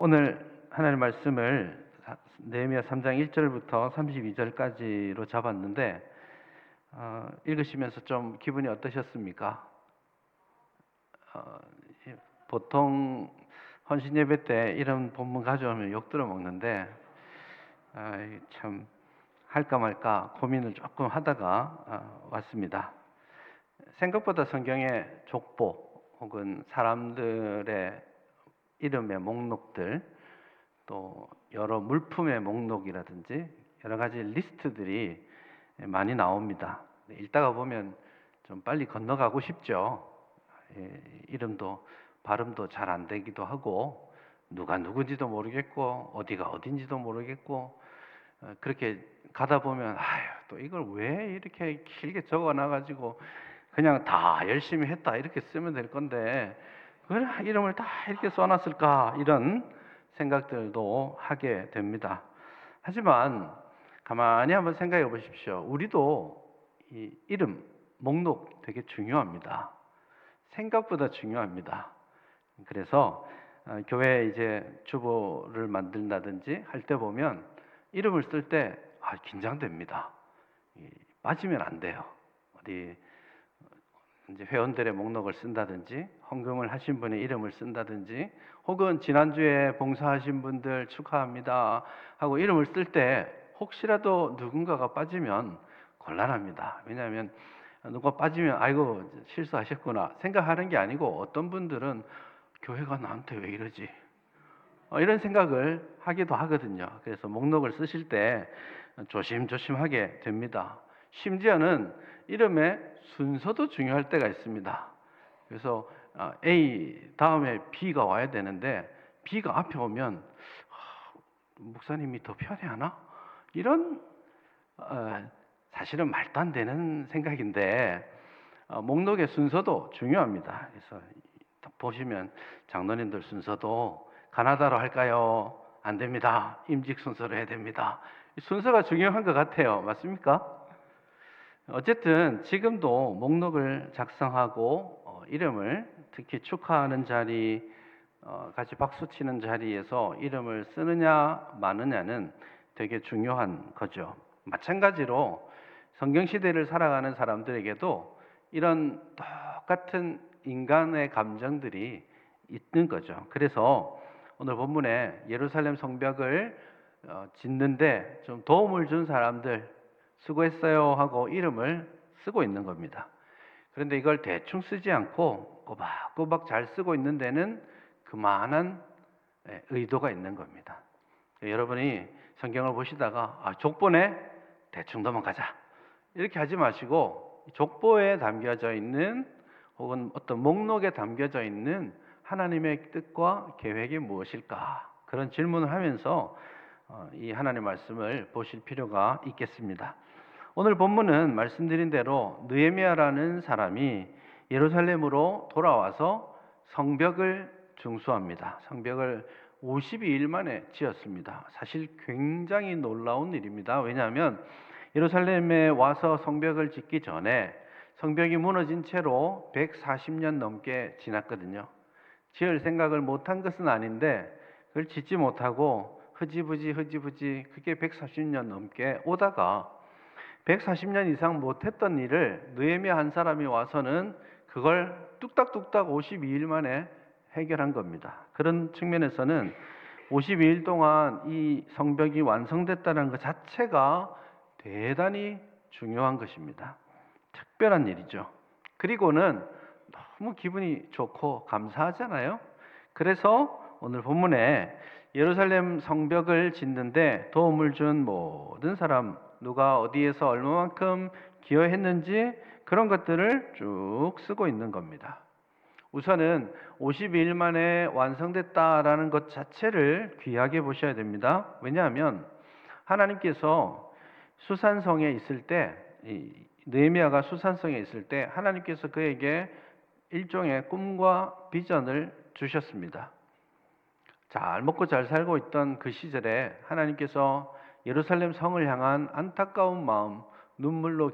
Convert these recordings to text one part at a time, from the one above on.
오늘 하나님 말씀을 느헤미야 3장 1절부터 32절까지로 잡았는데 읽으시면서 좀 기분이 어떠셨습니까? 어, 보통 헌신 예배 때 이런 본문 가져오면 욕 들어 먹는데 참 할까 말까 고민을 조금 하다가 왔습니다. 생각보다 성경에 족보 혹은 사람들의 이름의 목록들, 또 여러 물품의 목록이라든지 여러 가지 리스트들이 많이 나옵니다. 읽다가 보면 좀 빨리 건너가고 싶죠. 이름도 발음도 잘 안 되기도 하고 누가 누군지도 모르겠고 어디가 어딘지도 모르겠고 그렇게 가다 보면 또 이걸 왜 이렇게 길게 적어놔가지고 그냥 다 열심히 했다 이렇게 쓰면 될 건데 왜 이름을 다 이렇게 써놨을까, 이런 생각들도 하게 됩니다. 하지만 가만히 한번 생각해 보십시오. 우리도 이 이름, 목록 되게 중요합니다. 생각보다 중요합니다. 그래서 교회 이제 주보를 만든다든지 할 때 보면 이름을 쓸 때 긴장됩니다. 빠지면 안 돼요. 어디 이제 회원들의 목록을 쓴다든지 헌금을 하신 분의 이름을 쓴다든지 혹은 지난주에 봉사하신 분들 축하합니다 하고 이름을 쓸 때 혹시라도 누군가가 빠지면 곤란합니다. 왜냐하면 누가 빠지면 아이고 실수하셨구나 생각하는 게 아니고 어떤 분들은 교회가 나한테 왜 이러지? 이런 생각을 하기도 하거든요. 그래서 목록을 쓰실 때 조심조심하게 됩니다. 심지어는 이름의 순서도 중요할 때가 있습니다. 그래서 A 다음에 B가 와야 되는데 B가 앞에 오면 목사님이 더 편해하나? 이런 사실은 말도 안 되는 생각인데 목록의 순서도 중요합니다. 그래서 보시면 장로님들 순서도 가나다로 할까요? 안 됩니다. 임직 순서로 해야 됩니다. 순서가 중요한 것 같아요. 맞습니까? 어쨌든 지금도 목록을 작성하고 이름을 특히 축하하는 자리, 같이 박수 치는 자리에서 이름을 쓰느냐 마느냐는 되게 중요한 거죠. 마찬가지로 성경 시대를 살아가는 사람들에게도 이런 똑같은 인간의 감정들이 있는 거죠. 그래서 오늘 본문에 예루살렘 성벽을 짓는데 좀 도움을 준 사람들 수고했어요 하고 이름을 쓰고 있는 겁니다. 그런데 이걸 대충 쓰지 않고 꼬박꼬박 잘 쓰고 있는 데는 그만한 의도가 있는 겁니다. 여러분이 성경을 보시다가 족보네? 대충 넘어가자 이렇게 하지 마시고 족보에 담겨져 있는 혹은 어떤 목록에 담겨져 있는 하나님의 뜻과 계획이 무엇일까, 그런 질문을 하면서 이 하나님의 말씀을 보실 필요가 있겠습니다. 오늘 본문은 말씀드린 대로 느헤미야라는 사람이 예루살렘으로 돌아와서 성벽을 중수합니다. 성벽을 52일 만에 지었습니다. 사실 굉장히 놀라운 일입니다. 왜냐하면 예루살렘에 와서 성벽을 짓기 전에 성벽이 무너진 채로 140년 넘게 지났거든요. 지을 생각을 못한 것은 아닌데 그걸 짓지 못하고 흐지부지 그게 140년 넘게 오다가 140년 이상 못했던 일을 느헤미야 한 사람이 와서는 그걸 뚝딱뚝딱 52일 만에 해결한 겁니다. 그런 측면에서는 52일 동안 이 성벽이 완성됐다는 것 자체가 대단히 중요한 것입니다. 특별한 일이죠. 그리고는 너무 기분이 좋고 감사하잖아요. 그래서 오늘 본문에 예루살렘 성벽을 짓는데 도움을 준 모든 사람, 누가 어디에서 얼마만큼 기여했는지 그런 것들을 쭉 쓰고 있는 겁니다. 우선은 52일 만에 완성됐다라는 것 자체를 귀하게 보셔야 됩니다. 왜냐하면 하나님께서 수산성에 있을 때, 느헤미야가 수산성에 있을 때 하나님께서 그에게 일종의 꿈과 비전을 주셨습니다. 잘 먹고 잘 살고 있던 그 시절에 하나님께서 예루살렘 성을 향한 안타까운 마음, 눈물로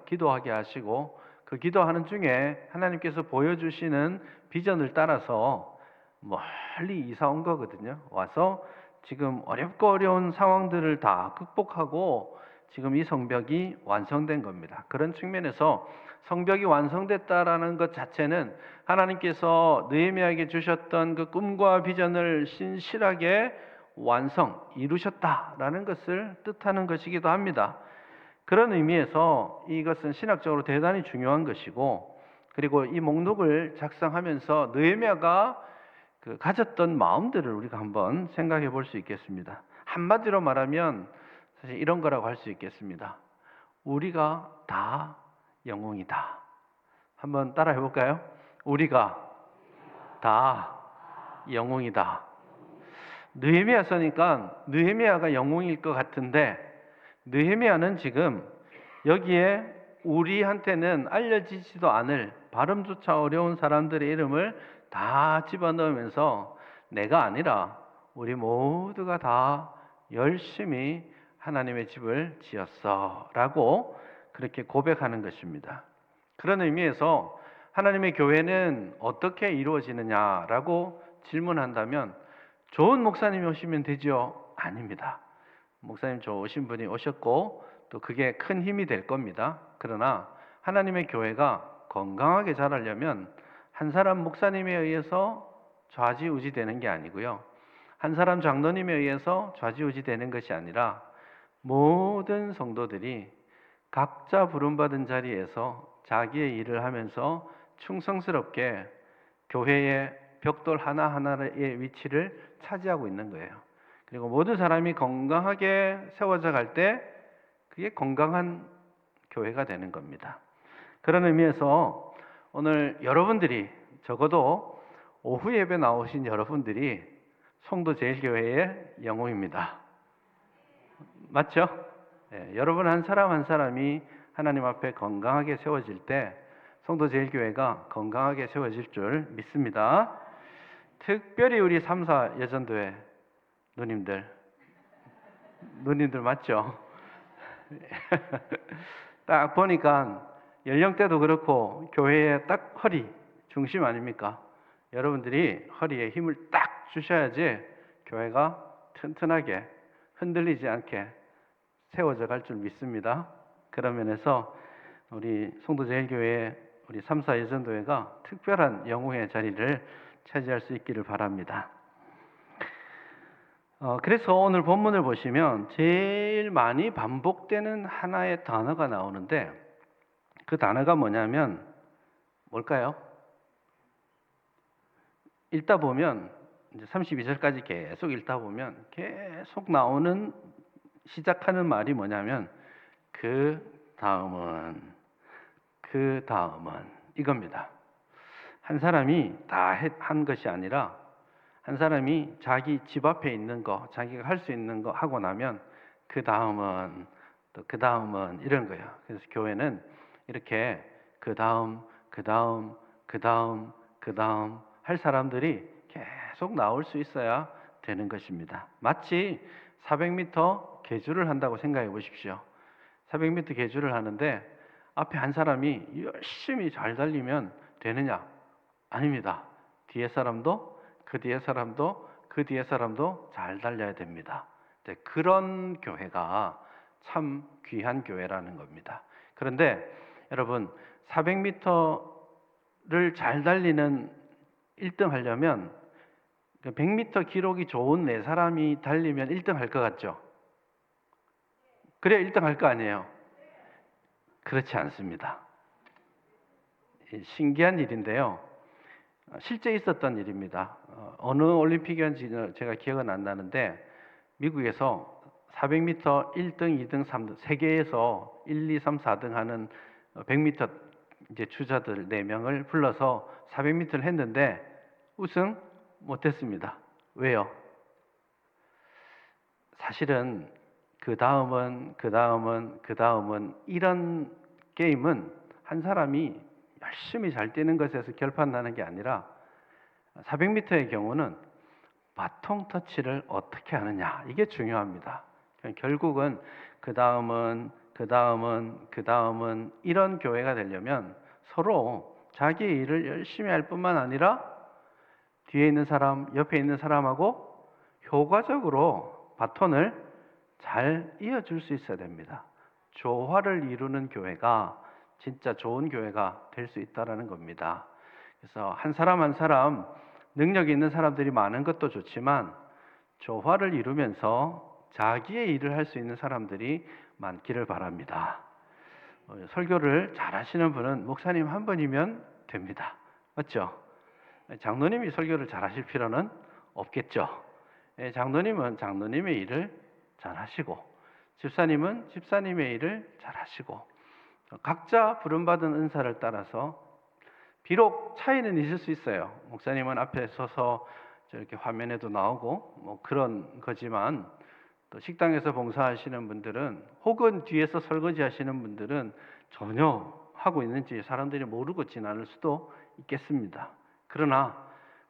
기도하게 하시고 그 기도하는 중에 하나님께서 보여주시는 비전을 따라서 멀리 이사 온 거거든요. 와서 지금 어렵고 어려운 상황들을 다 극복하고 지금 이 성벽이 완성된 겁니다. 그런 측면에서 성벽이 완성됐다라는 것 자체는 하나님께서 느헤미야에게 주셨던 그 꿈과 비전을 신실하게 이루셨다라는 것을 뜻하는 것이기도 합니다. 그런 의미에서 이것은 신학적으로 대단히 중요한 것이고, 그리고 이 목록을 작성하면서 느헤미야가 가졌던 마음들을 우리가 한번 생각해 볼 수 있겠습니다. 한마디로 말하면 사실 이런 거라고 할 수 있겠습니다. 우리가 다 영웅이다. 한번 따라해 볼까요? 우리가 다 영웅이다. 느헤미야 써니까 느헤미야가 영웅일 것 같은데, 느헤미야는 지금 여기에 우리한테는 알려지지도 않을 발음조차 어려운 사람들의 이름을 다 집어넣으면서 내가 아니라 우리 모두가 다 열심히 하나님의 집을 지었어 라고 그렇게 고백하는 것입니다. 그런 의미에서 하나님의 교회는 어떻게 이루어지느냐라고 질문한다면 좋은 목사님이 오시면 되죠? 아닙니다. 목사님 좋으신 분이 오셨고 또 그게 큰 힘이 될 겁니다. 그러나 하나님의 교회가 건강하게 자라려면 한 사람 목사님에 의해서 좌지우지 되는 게 아니고요, 한 사람 장로님에 의해서 좌지우지 되는 것이 아니라 모든 성도들이 각자 부름받은 자리에서 자기의 일을 하면서 충성스럽게 교회의 벽돌 하나하나의 위치를 차지하고 있는 거예요. 그리고 모든 사람이 건강하게 세워져 갈 때 그게 건강한 교회가 되는 겁니다. 그런 의미에서 오늘 여러분들이, 적어도 오후 예배 나오신 여러분들이 송도제일교회의 영웅입니다. 맞죠? 네, 여러분 한 사람 한 사람이 하나님 앞에 건강하게 세워질 때 송도제일교회가 건강하게 세워질 줄 믿습니다. 특별히 우리 3사 예전도회 누님들 맞죠? 딱 보니까 연령대도 그렇고 교회의 딱 허리 중심 아닙니까? 여러분들이 허리에 힘을 딱 주셔야지 교회가 튼튼하게 흔들리지 않게 세워져 갈 줄 믿습니다. 그런 면에서 우리 송도제일교회 우리 3사 예전도회가 특별한 영웅의 자리를 차지할 수 있기를 바랍니다. 그래서 오늘 본문을 보시면 제일 많이 반복되는 하나의 단어가 나오는데, 그 단어가 뭐냐면 뭘까요? 읽다 보면 이제 32절까지 계속 읽다 보면 계속 나오는, 시작하는 말이 뭐냐면 그 다음은 이겁니다. 한 사람이 다 한 것이 아니라 한 사람이 자기 집 앞에 있는 거, 자기가 할 수 있는 거 하고 나면 그 다음은 이런 거예요. 그래서 교회는 이렇게 그 다음 할 사람들이 계속 나올 수 있어야 되는 것입니다. 마치 400m 계주를 한다고 생각해 보십시오. 400m 계주를 하는데 앞에 한 사람이 열심히 잘 달리면 되느냐? 아닙니다. 뒤에 사람도 그 뒤에 사람도 잘 달려야 됩니다. 그런 교회가 참 귀한 교회라는 겁니다. 그런데 여러분, 400m를 잘 달리는 1등 하려면 100m 기록이 좋은 4사람이 달리면 1등 할 것 같죠? 그래야 1등 할 거 아니에요? 그렇지 않습니다. 신기한 일인데요. 실제 있었던 일입니다. 어느 올림픽이었는지 제가 기억은 안 나는데 미국에서 400m 1등, 2등, 3등 세계에서 1, 2, 3, 4등 하는 100m 이제 주자들 4명을 불러서 400m를 했는데 우승 못했습니다. 왜요? 사실은 그 다음은 이런 게임은 한 사람이 열심히 잘 뛰는 것에서 결판나는 게 아니라 400m의 경우는 바통 터치를 어떻게 하느냐, 이게 중요합니다. 결국은 그 다음은 이런 교회가 되려면 서로 자기의 일을 열심히 할 뿐만 아니라 뒤에 있는 사람, 옆에 있는 사람하고 효과적으로 바톤을 잘 이어줄 수 있어야 됩니다. 조화를 이루는 교회가 진짜 좋은 교회가 될 수 있다는 겁니다. 그래서 한 사람 한 사람 능력이 있는 사람들이 많은 것도 좋지만 조화를 이루면서 자기의 일을 할 수 있는 사람들이 많기를 바랍니다. 설교를 잘 하시는 분은 목사님 한 분이면 됩니다. 맞죠? 장로님이 설교를 잘 하실 필요는 없겠죠. 장로님은 장로님의 일을 잘 하시고, 집사님은 집사님의 일을 잘 하시고, 각자 부름받은 은사를 따라서 비록 차이는 있을 수 있어요. 목사님은 앞에 서서 저렇게 화면에도 나오고 뭐 그런 거지만, 또 식당에서 봉사하시는 분들은 혹은 뒤에서 설거지 하시는 분들은 전혀 하고 있는지 사람들이 모르고 지나갈 수도 있겠습니다. 그러나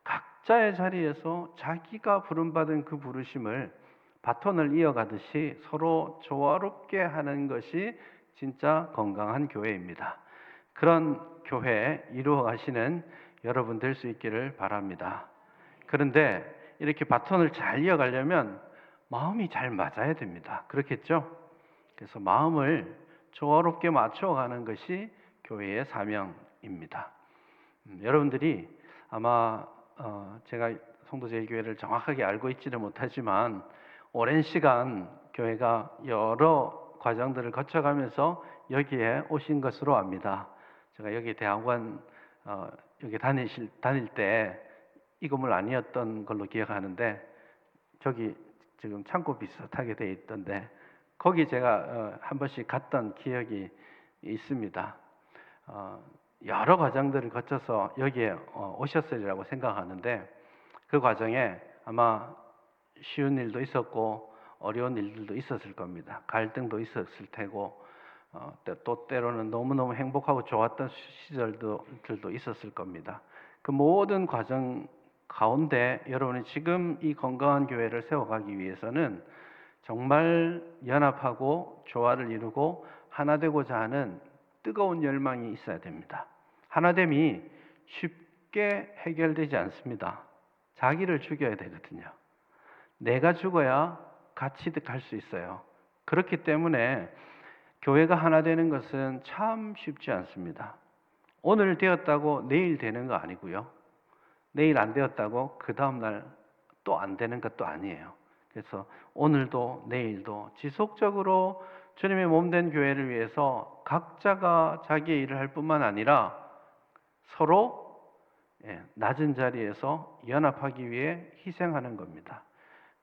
각자의 자리에서 자기가 부름받은 그 부르심을 바톤을 이어가듯이 서로 조화롭게 하는 것이 진짜 건강한 교회입니다. 그런 교회 이루어 가시는 여러분 될 수 있기를 바랍니다. 그런데 이렇게 바톤을 잘 이어가려면 마음이 잘 맞아야 됩니다. 그렇겠죠? 그래서 마음을 조화롭게 맞춰가는 것이 교회의 사명입니다. 여러분들이 아마 제가 성도제일교회를 정확하게 알고 있지는 못하지만 오랜 시간 교회가 여러 과정들을 거쳐가면서 여기에 오신 것으로 압니다. 제가 여기 대학원 여기 다닐 때 이 건물 아니었던 걸로 기억하는데 저기 지금 창고 비슷하게 돼 있던데 거기 제가 한 번씩 갔던 기억이 있습니다. 여러 과정들을 거쳐서 여기에 오셨으리라고 생각하는데 그 과정에 아마 쉬운 일도 있었고 어려운 일들도 있었을 겁니다. 갈등도 있었을 테고 또 때로는 너무너무 행복하고 좋았던 시절들도 있었을 겁니다. 그 모든 과정 가운데 여러분이 지금 이 건강한 교회를 세워가기 위해서는 정말 연합하고 조화를 이루고 하나 되고자 하는 뜨거운 열망이 있어야 됩니다. 하나됨이 쉽게 해결되지 않습니다. 자기를 죽여야 되거든요. 내가 죽어야 같이 갈 수 있어요. 그렇기 때문에 교회가 하나 되는 것은 참 쉽지 않습니다. 오늘 되었다고 내일 되는 거 아니고요. 내일 안 되었다고 그 다음날 또 안 되는 것도 아니에요. 그래서 오늘도 내일도 지속적으로 주님의 몸된 교회를 위해서 각자가 자기의 일을 할 뿐만 아니라 서로 낮은 자리에서 연합하기 위해 희생하는 겁니다.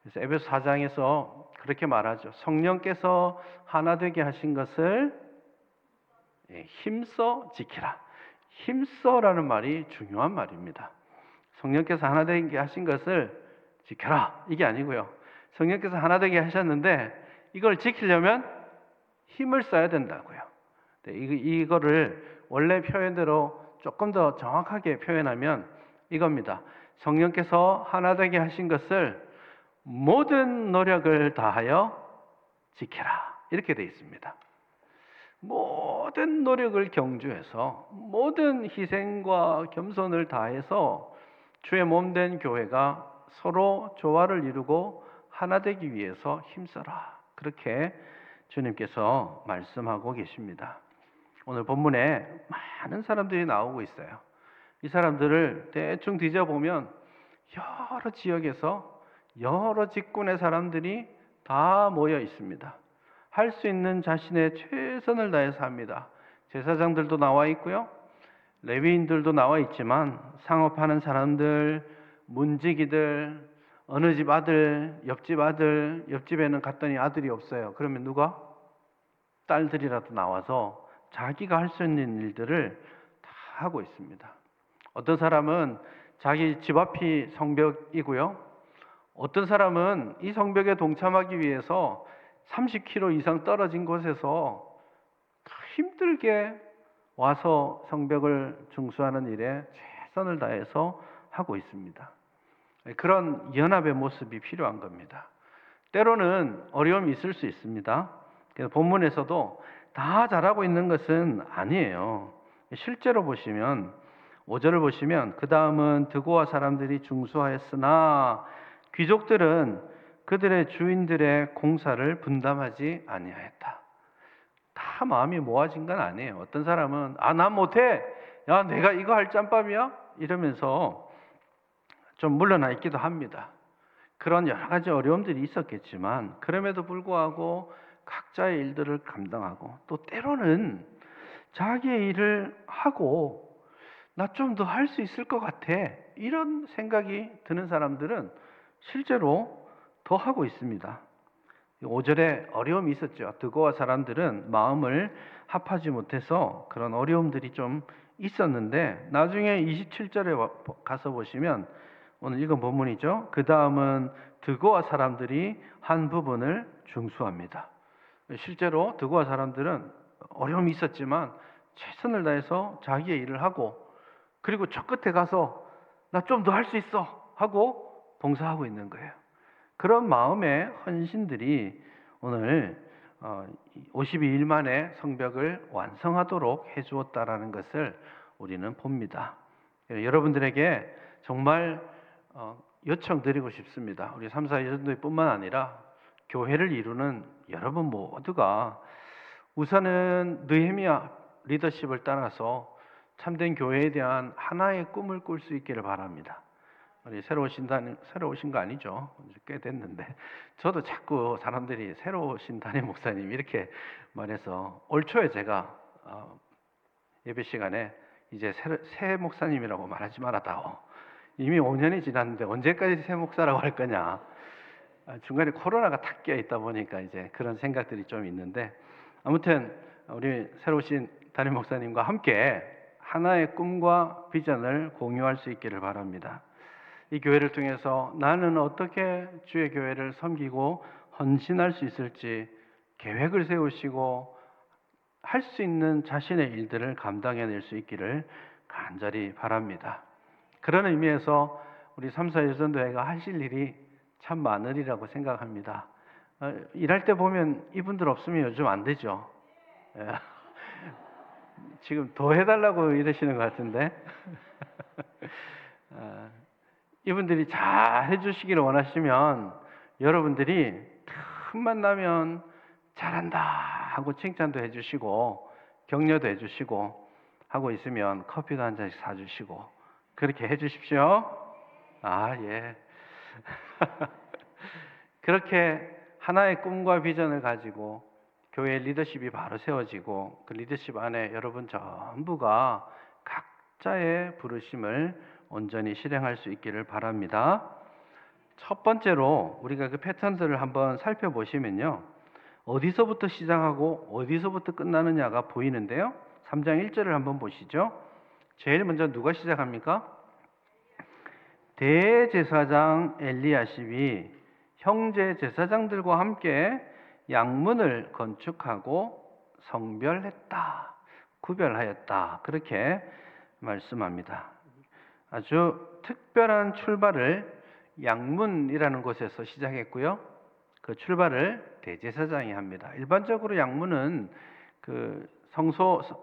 그래서 에베소 4장에서 그렇게 말하죠. 성령께서 하나 되게 하신 것을 힘써 지키라. 힘써라는 말이 중요한 말입니다. 성령께서 하나 되게 하신 것을 지켜라 이게 아니고요. 성령께서 하나 되게 하셨는데 이걸 지키려면 힘을 써야 된다고요. 이거를 원래 표현대로 조금 더 정확하게 표현하면 이겁니다. 성령께서 하나 되게 하신 것을 모든 노력을 다하여 지켜라 이렇게 되어 있습니다. 모든 노력을 경주해서 모든 희생과 겸손을 다해서 주의 몸된 교회가 서로 조화를 이루고 하나 되기 위해서 힘써라. 그렇게 주님께서 말씀하고 계십니다. 오늘 본문에 많은 사람들이 나오고 있어요. 이 사람들을 대충 뒤져보면 여러 지역에서 여러 직군의 사람들이 다 모여 있습니다. 할 수 있는 자신의 최선을 다해서 합니다. 제사장들도 나와 있고요. 레위인들도 나와 있지만 상업하는 사람들, 문지기들, 어느 집 아들, 옆집에는 갔더니 아들이 없어요. 그러면 누가? 딸들이라도 나와서 자기가 할 수 있는 일들을 다 하고 있습니다. 어떤 사람은 자기 집 앞이 성벽이고요. 어떤 사람은 이 성벽에 동참하기 위해서 30km 이상 떨어진 곳에서 힘들게 와서 성벽을 중수하는 일에 최선을 다해서 하고 있습니다. 그런 연합의 모습이 필요한 겁니다. 때로는 어려움이 있을 수 있습니다. 그래서 본문에서도 다 잘하고 있는 것은 아니에요. 실제로 보시면 5절을 보시면 그 다음은 드고와 사람들이 중수하였으나 귀족들은 그들의 주인들의 공사를 분담하지 아니하였다. 다 마음이 모아진 건 아니에요. 어떤 사람은 난 못해. 야, 내가 이거 할 짬밥이야? 이러면서 좀 물러나 있기도 합니다. 그런 여러 가지 어려움들이 있었겠지만 그럼에도 불구하고 각자의 일들을 감당하고 또 때로는 자기의 일을 하고 나 좀 더 할 수 있을 것 같아. 이런 생각이 드는 사람들은 실제로 더 하고 있습니다. 5절에 어려움이 있었죠. 드고와 사람들은 마음을 합하지 못해서 그런 어려움들이 좀 있었는데 나중에 27절에 가서 보시면 오늘 읽은 본문이죠. 그 다음은 드고와 사람들이 한 부분을 중수합니다. 실제로 드고와 사람들은 어려움이 있었지만 최선을 다해서 자기의 일을 하고 그리고 저 끝에 가서 나 좀 더 할 수 있어 하고 봉사하고 있는 거예요. 그런 마음의 헌신들이 오늘 52일 만에 성벽을 완성하도록 해주었다라는 것을 우리는 봅니다. 여러분들에게 정말 요청드리고 싶습니다. 우리 3, 4 여전도뿐만 아니라 교회를 이루는 여러분 모두가 우선은 느헤미야 리더십을 따라서 참된 교회에 대한 하나의 꿈을 꿀 수 있기를 바랍니다. 우리 새로 오신 거 아니죠? 꽤 됐는데 저도 자꾸 사람들이 새로 오신 담임 목사님 이렇게 말해서 올 초에 제가 예배 시간에 이제 새 목사님이라고 말하지 말아다오. 이미 5년이 지났는데 언제까지 새 목사라고 할 거냐. 중간에 코로나가 탁 끼어 있다 보니까 이제 그런 생각들이 좀 있는데 아무튼 우리 새로 오신 담임 목사님과 함께 하나의 꿈과 비전을 공유할 수 있기를 바랍니다. 이 교회를 통해서 나는 어떻게 주의 교회를 섬기고 헌신할 수 있을지 계획을 세우시고 할 수 있는 자신의 일들을 감당해낼 수 있기를 간절히 바랍니다. 그런 의미에서 우리 3, 4 여전도회가 하실 일이 참 많으리라고 생각합니다. 일할 때 보면 이분들 없으면 요즘 안 되죠. 지금 더 해달라고 이러시는 것 같은데 이분들이 잘 해주시기를 원하시면 여러분들이 틈만 나면 잘한다 하고 칭찬도 해주시고 격려도 해주시고 하고 있으면 커피도 한 잔씩 사주시고 그렇게 해주십시오. 예. 그렇게 하나의 꿈과 비전을 가지고 교회 리더십이 바로 세워지고 그 리더십 안에 여러분 전부가 각자의 부르심을 온전히 실행할 수 있기를 바랍니다. 첫 번째로 우리가 그 패턴들을 한번 살펴보시면요. 어디서부터 시작하고 어디서부터 끝나느냐가 보이는데요. 3장 1절을 한번 보시죠. 제일 먼저 누가 시작합니까? 대제사장 엘리야십이 형제 제사장들과 함께 양문을 건축하고 성별했다, 구별하였다. 그렇게 말씀합니다. 아주 특별한 출발을 양문이라는 곳에서 시작했고요. 그 출발을 대제사장이 합니다. 일반적으로 양문은 그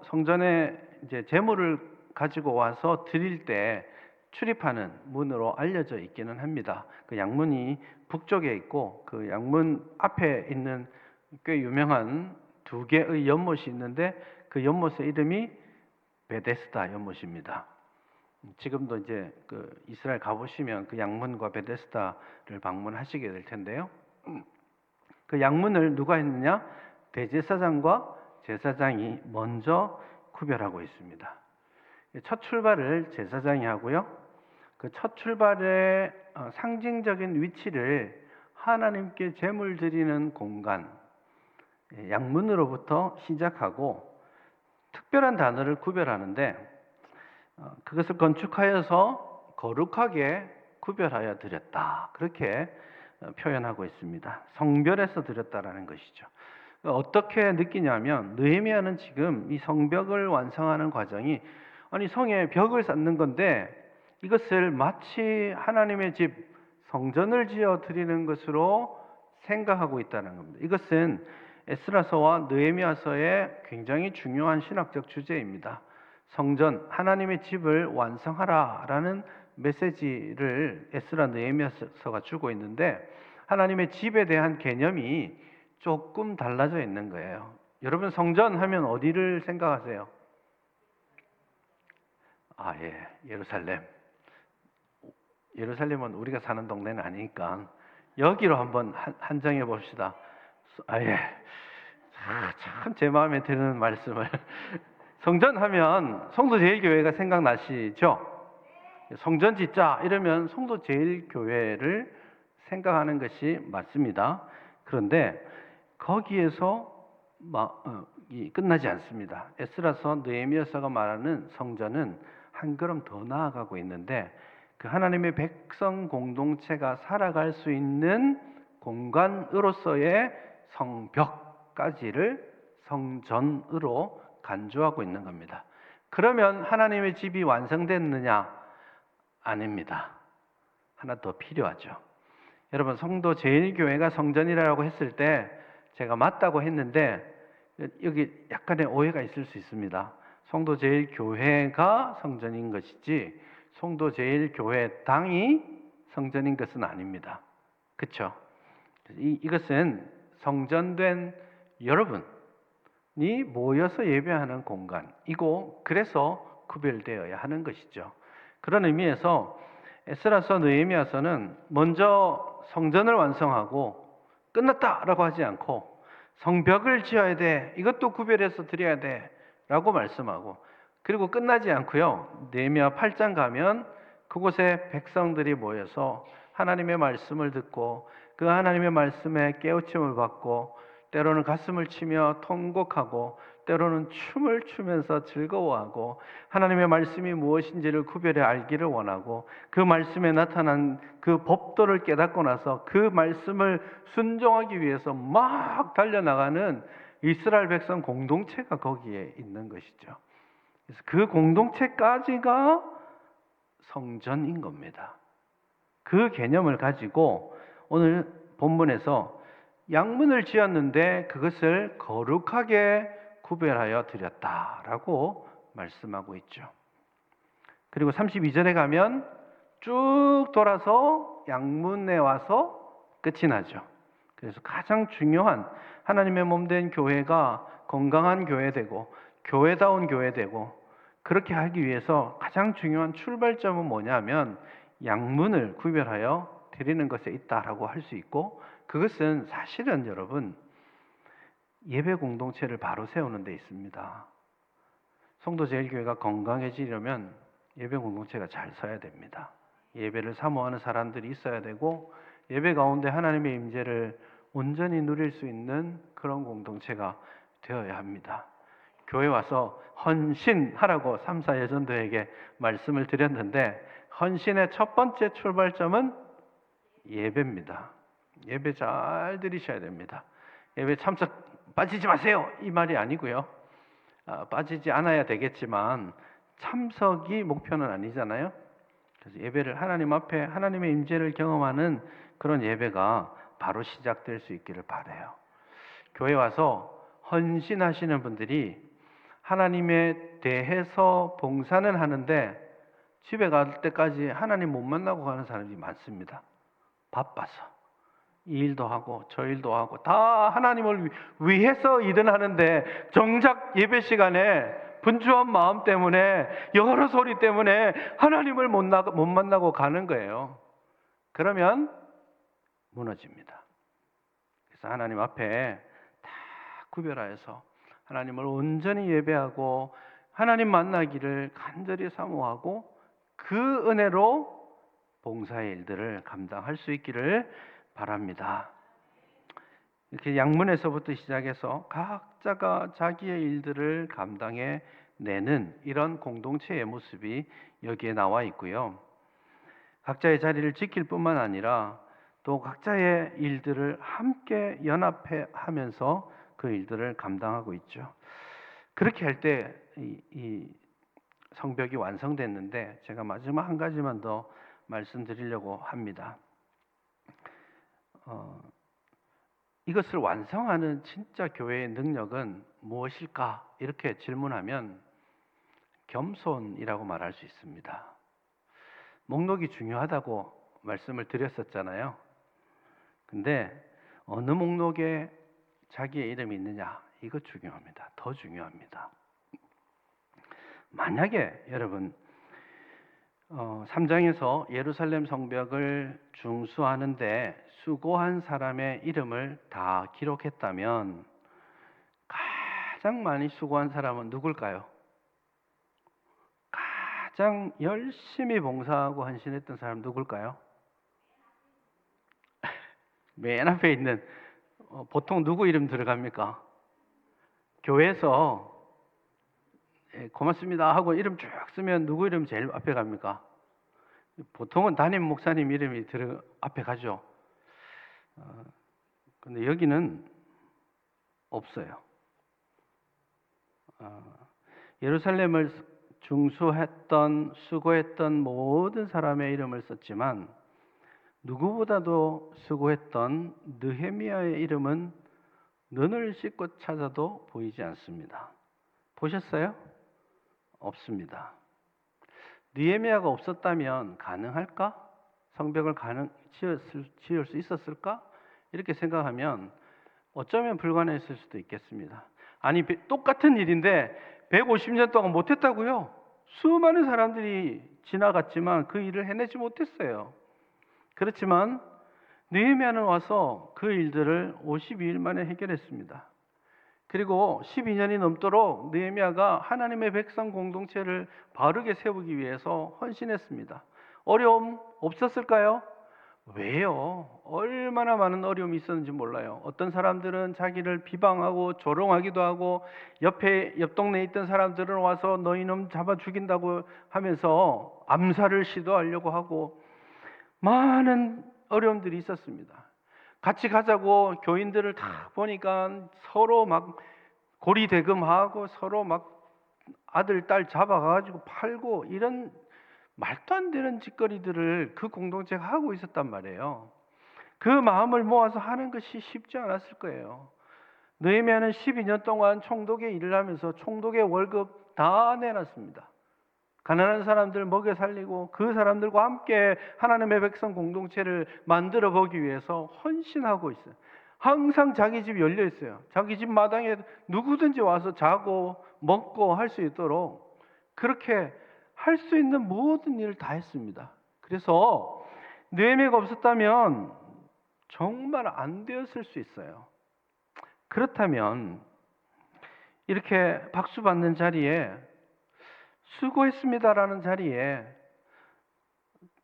성전에 이제 제물을 가지고 와서 드릴 때 출입하는 문으로 알려져 있기는 합니다. 그 양문이 북쪽에 있고 그 양문 앞에 있는 꽤 유명한 두 개의 연못이 있는데 그 연못의 이름이 베데스다 연못입니다. 지금도 이제 그 이스라엘 가보시면 그 양문과 베데스다를 방문하시게 될 텐데요. 그 양문을 누가 했느냐? 대제사장과 제사장이 먼저 구별하고 있습니다. 첫 출발을 제사장이 하고요. 그 첫 출발의 상징적인 위치를 하나님께 제물 드리는 공간, 양문으로부터 시작하고 특별한 단어를 구별하는데 그것을 건축하여서 거룩하게 구별하여 드렸다. 그렇게 표현하고 있습니다. 성별해서 드렸다라는 것이죠. 어떻게 느끼냐면 느헤미야는 지금 이 성벽을 완성하는 과정이 아니 성에 벽을 쌓는 건데 이것을 마치 하나님의 집 성전을 지어 드리는 것으로 생각하고 있다는 겁니다. 이것은 에스라서와 느헤미야서의 굉장히 중요한 신학적 주제입니다. 성전, 하나님의 집을 완성하라라는 메시지를 에스라 느헤미야서가 주고 있는데 하나님의 집에 대한 개념이 조금 달라져 있는 거예요. 여러분 성전 하면 어디를 생각하세요? 예, 예루살렘. 예루살렘은 우리가 사는 동네는 아니니까 여기로 한번 한정해 봅시다. 예. 참 제 마음에 드는 말씀을 성전하면 성도제일교회가 생각나시죠? 성전 짓자 이러면 성도제일교회를 생각하는 것이 맞습니다. 그런데 거기에서 끝나지 않습니다. 에스라서 느헤미야서가 말하는 성전은 한 걸음 더 나아가고 있는데 그 하나님의 백성 공동체가 살아갈 수 있는 공간으로서의 성벽까지를 성전으로 간주하고 있는 겁니다. 그러면 하나님의 집이 완성됐느냐? 아닙니다. 하나 더 필요하죠. 여러분 성도 제일교회가 성전이라고 했을 때 제가 맞다고 했는데 여기 약간의 오해가 있을 수 있습니다. 성도 제일교회가 성전인 것이지 성도 제일교회당이 성전인 것은 아닙니다. 그렇죠? 이것은 성전된 여러분이 모여서 예배하는 공간이고 그래서 구별되어야 하는 것이죠. 그런 의미에서 에스라서 느헤미야서는 먼저 성전을 완성하고 끝났다라고 하지 않고 성벽을 지어야 돼. 이것도 구별해서 드려야 돼. 라고 말씀하고 그리고 끝나지 않고요. 느헤미야 8장 가면 그곳에 백성들이 모여서 하나님의 말씀을 듣고 그 하나님의 말씀에 깨우침을 받고 때로는 가슴을 치며 통곡하고 때로는 춤을 추면서 즐거워하고 하나님의 말씀이 무엇인지를 구별해 알기를 원하고 그 말씀에 나타난 그 법도를 깨닫고 나서 그 말씀을 순종하기 위해서 막 달려나가는 이스라엘 백성 공동체가 거기에 있는 것이죠. 그래서 그 공동체까지가 성전인 겁니다. 그 개념을 가지고 오늘 본문에서 양문을 지었는데 그것을 거룩하게 구별하여 드렸다라고 말씀하고 있죠. 그리고 32절에 가면 쭉 돌아서 양문에 와서 끝이 나죠. 그래서 가장 중요한 하나님의 몸된 교회가 건강한 교회 되고 교회다운 교회 되고 그렇게 하기 위해서 가장 중요한 출발점은 뭐냐면 양문을 구별하여 드리는 것에 있다라고 할 수 있고 그것은 사실은 여러분 예배 공동체를 바로 세우는 데 있습니다. 성도제일교회가 건강해지려면 예배 공동체가 잘 서야 됩니다. 예배를 사모하는 사람들이 있어야 되고 예배 가운데 하나님의 임재를 온전히 누릴 수 있는 그런 공동체가 되어야 합니다. 교회 와서 헌신하라고 3사 예전도에게 말씀을 드렸는데 헌신의 첫 번째 출발점은 예배입니다. 예배 잘 드리셔야 됩니다. 예배 참석 빠지지 마세요 이 말이 아니고요. 빠지지 않아야 되겠지만 참석이 목표는 아니잖아요. 그래서 예배를 하나님 앞에 하나님의 임재를 경험하는 그런 예배가 바로 시작될 수 있기를 바라요. 교회 와서 헌신하시는 분들이 하나님에 대해서 봉사는 하는데 집에 갈 때까지 하나님 못 만나고 가는 사람이 많습니다. 바빠서 이 일도 하고 저 일도 하고 다 하나님을 위해서 일은 하는데 정작 예배 시간에 분주한 마음 때문에 여러 소리 때문에 하나님을 못 만나고 가는 거예요. 그러면 무너집니다. 그래서 하나님 앞에 다 구별하여서 하나님을 온전히 예배하고 하나님 만나기를 간절히 사모하고 그 은혜로 봉사의 일들을 감당할 수 있기를 바랍니다. 이렇게 양문에서부터 시작해서 각자가 자기의 일들을 감당해 내는 이런 공동체의 모습이 여기에 나와 있고요. 각자의 자리를 지킬 뿐만 아니라 또 각자의 일들을 함께 연합해 하면서 그 일들을 감당하고 있죠. 그렇게 할 때 이 성벽이 완성됐는데 제가 마지막 한 가지만 더 말씀드리려고 합니다. 이것을 완성하는 진짜 교회의 능력은 무엇일까? 이렇게 질문하면 겸손이라고 말할 수 있습니다. 목록이 중요하다고 말씀을 드렸었잖아요. 근데 어느 목록에 자기의 이름이 있느냐, 이거 중요합니다. 더 중요합니다. 만약에 여러분 3장에서 예루살렘 성벽을 중수하는데 수고한 사람의 이름을 다 기록했다면 가장 많이 수고한 사람은 누굴까요? 가장 열심히 봉사하고 헌신했던 사람 누굴까요? 맨 앞에 있는 보통 누구 이름 들어갑니까? 교회에서 고맙습니다 하고 이름 쭉 쓰면 누구 이름 제일 앞에 갑니까? 보통은 담임 목사님 이름이 앞에 가죠. 근데 여기는 없어요. 예루살렘을 중수했던, 수고했던 모든 사람의 이름을 썼지만 누구보다도 수고했던 느헤미야의 이름은 눈을 씻고 찾아도 보이지 않습니다. 보셨어요? 없습니다. 느헤미야가 없었다면 가능할까? 성벽을 지을 수 있었을까? 이렇게 생각하면 어쩌면 불가능했을 수도 있겠습니다. 아니, 똑같은 일인데 150년 동안 못했다고요? 수많은 사람들이 지나갔지만 그 일을 해내지 못했어요. 그렇지만 느헤미야는 와서 그 일들을 52일 만에 해결했습니다. 그리고 12년이 넘도록 느헤미야가 하나님의 백성 공동체를 바르게 세우기 위해서 헌신했습니다. 어려움 없었을까요? 왜요? 얼마나 많은 어려움이 있었는지 몰라요. 어떤 사람들은 자기를 비방하고 조롱하기도 하고 옆 동네에 있던 사람들은 와서 너희놈 잡아 죽인다고 하면서 암살을 시도하려고 하고 많은 어려움들이 있었습니다. 같이 가자고 교인들을 다 보니까 서로 막 고리대금하고 서로 막 아들, 딸 잡아가지고 팔고 이런 말도 안 되는 짓거리들을 그 공동체가 하고 있었단 말이에요. 그 마음을 모아서 하는 것이 쉽지 않았을 거예요. 느헤미야는 12년 동안 총독의 일을 하면서 총독의 월급 다 내놨습니다. 가난한 사람들 먹여 살리고 그 사람들과 함께 하나님의 백성 공동체를 만들어 보기 위해서 헌신하고 있어요. 항상 자기 집 열려 있어요. 자기 집 마당에 누구든지 와서 자고 먹고 할 수 있도록 그렇게 할 수 있는 모든 일을 다 했습니다. 그래서 느헤미야가 없었다면 정말 안 되었을 수 있어요. 그렇다면 이렇게 박수 받는 자리에 수고했습니다라는 자리에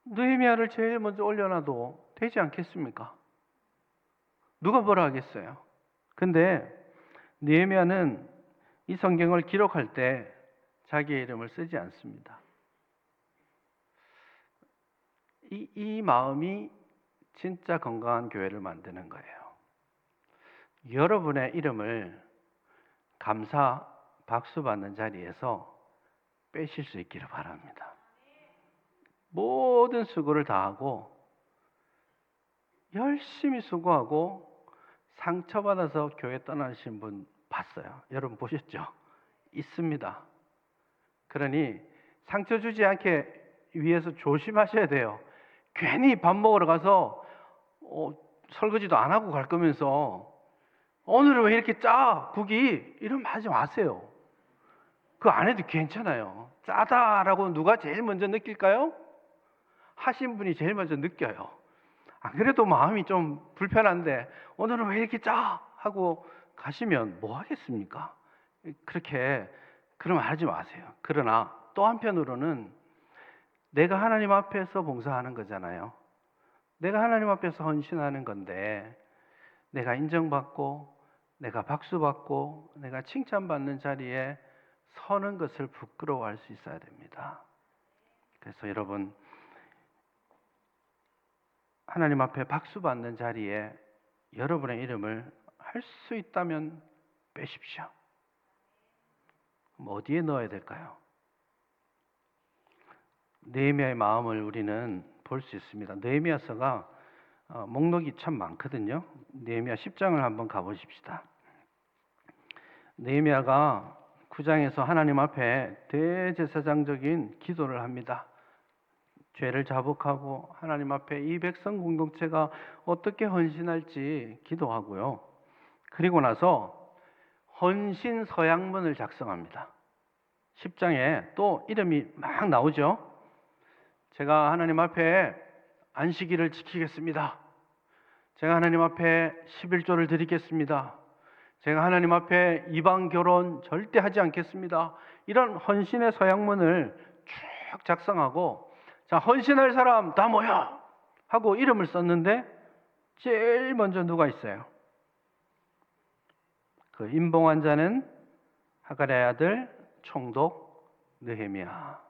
느헤미야를 제일 먼저 올려놔도 되지 않겠습니까? 누가 뭐라 하겠어요? 근데 느헤미야는 이 성경을 기록할 때 자기의 이름을 쓰지 않습니다. 이 마음이 진짜 건강한 교회를 만드는 거예요. 여러분의 이름을 감사, 박수 받는 자리에서 빼실 수 있기를 바랍니다. 모든 수고를 다하고 열심히 수고하고 상처받아서 교회 떠나신 분 봤어요. 여러분 보셨죠? 있습니다. 그러니 상처 주지 않게 위해서 조심하셔야 돼요. 괜히 밥 먹으러 가서 설거지도 안 하고 갈 거면서 오늘은 왜 이렇게 짜? 국이? 이러면 하지 마세요. 그 안 해도 괜찮아요. 짜다라고 누가 제일 먼저 느낄까요? 하신 분이 제일 먼저 느껴요. 안 그래도 마음이 좀 불편한데 오늘은 왜 이렇게 짜? 하고 가시면 뭐 하겠습니까? 그렇게 그러면 하지 마세요. 그러나 또 한편으로는 내가 하나님 앞에서 봉사하는 거잖아요. 내가 하나님 앞에서 헌신하는 건데 내가 인정받고 내가 박수받고 내가 칭찬받는 자리에 서는 것을 부끄러워할 수 있어야 됩니다. 그래서 여러분 하나님 앞에 박수받는 자리에 여러분의 이름을 할 수 있다면 빼십시오. 그럼 어디에 넣어야 될까요? 느헤미야의 마음을 우리는 볼 수 있습니다. 느헤미야서가 목록이 참 많거든요. 느헤미야 10장을 한번 가보십시다. 느헤미야가 9장에서 하나님 앞에 대제사장적인 기도를 합니다. 죄를 자복하고 하나님 앞에 이 백성 공동체가 어떻게 헌신할지 기도하고요. 그리고 나서 헌신 서약문을 작성합니다. 10장에 또 이름이 막 나오죠. 제가 하나님 앞에 안식일을 지키겠습니다. 제가 하나님 앞에 11조를 드리겠습니다. 제가 하나님 앞에 이방 결혼 절대 하지 않겠습니다. 이런 헌신의 서약문을 쭉 작성하고, 자, 헌신할 사람 다 모여! 하고 이름을 썼는데 제일 먼저 누가 있어요? 그 임봉한 자는 하갈의 아들 총독 느헤미야.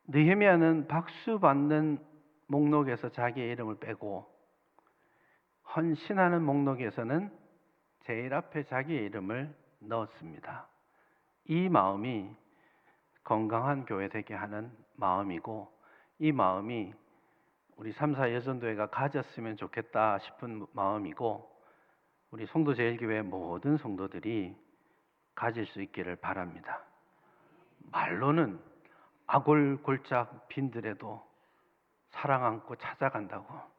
느헤미야는 박수 받는 목록에서 자기의 이름을 빼고 헌신하는 목록에서는 제일 앞에 자기의 이름을 넣었습니다. 이 마음이 건강한 교회 되게 하는 마음이고, 이 마음이 우리 3사 여전도회가 가졌으면 좋겠다 싶은 마음이고, 우리 송도제일교회 모든 성도들이 가질 수 있기를 바랍니다. 말로는 아골골짝 빈들에도 사랑 안고 찾아간다고,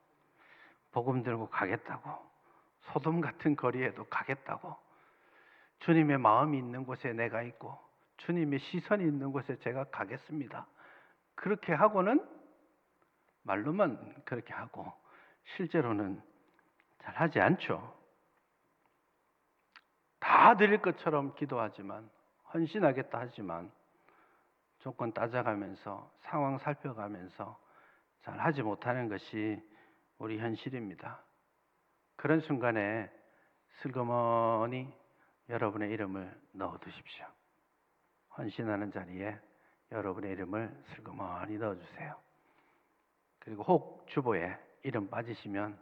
복음 들고 가겠다고, 소돔 같은 거리에도 가겠다고, 주님의 마음이 있는 곳에 내가 있고 주님의 시선이 있는 곳에 제가 가겠습니다. 그렇게 하고는, 말로만 그렇게 하고 실제로는 잘 하지 않죠. 다 드릴 것처럼 기도하지만, 헌신하겠다 하지만 조건 따져가면서 상황 살펴가면서 잘 하지 못하는 것이 우리 현실입니다. 그런 순간에 슬그머니 여러분의 이름을 넣어두십시오. 헌신하는 자리에 여러분의 이름을 슬그머니 넣어주세요. 그리고 혹 주보에 이름 빠지시면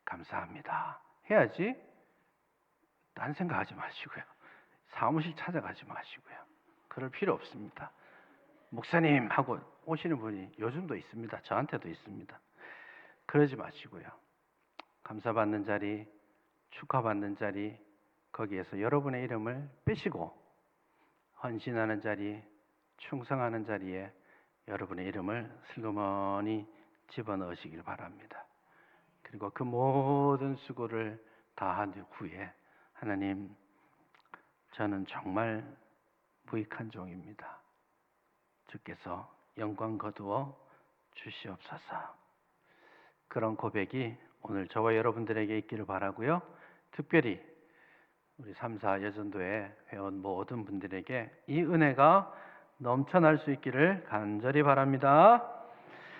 감사합니다 해야지, 딴 생각하지 마시고요. 사무실 찾아가지 마시고요. 그럴 필요 없습니다. 목사님 하고 오시는 분이 요즘도 있습니다. 저한테도 있습니다. 그러지 마시고요. 감사받는 자리, 축하받는 자리, 거기에서 여러분의 이름을 빼시고 헌신하는 자리, 충성하는 자리에 여러분의 이름을 슬그머니 집어넣으시길 바랍니다. 그리고 그 모든 수고를 다한 후에, 하나님, 저는 정말 무익한 종입니다. 주께서 영광 거두어 주시옵소서. 그런 고백이 오늘 저와 여러분들에게 있기를 바라고요. 특별히 우리 3사 여전도회 회원 모든 분들에게 이 은혜가 넘쳐날 수 있기를 간절히 바랍니다.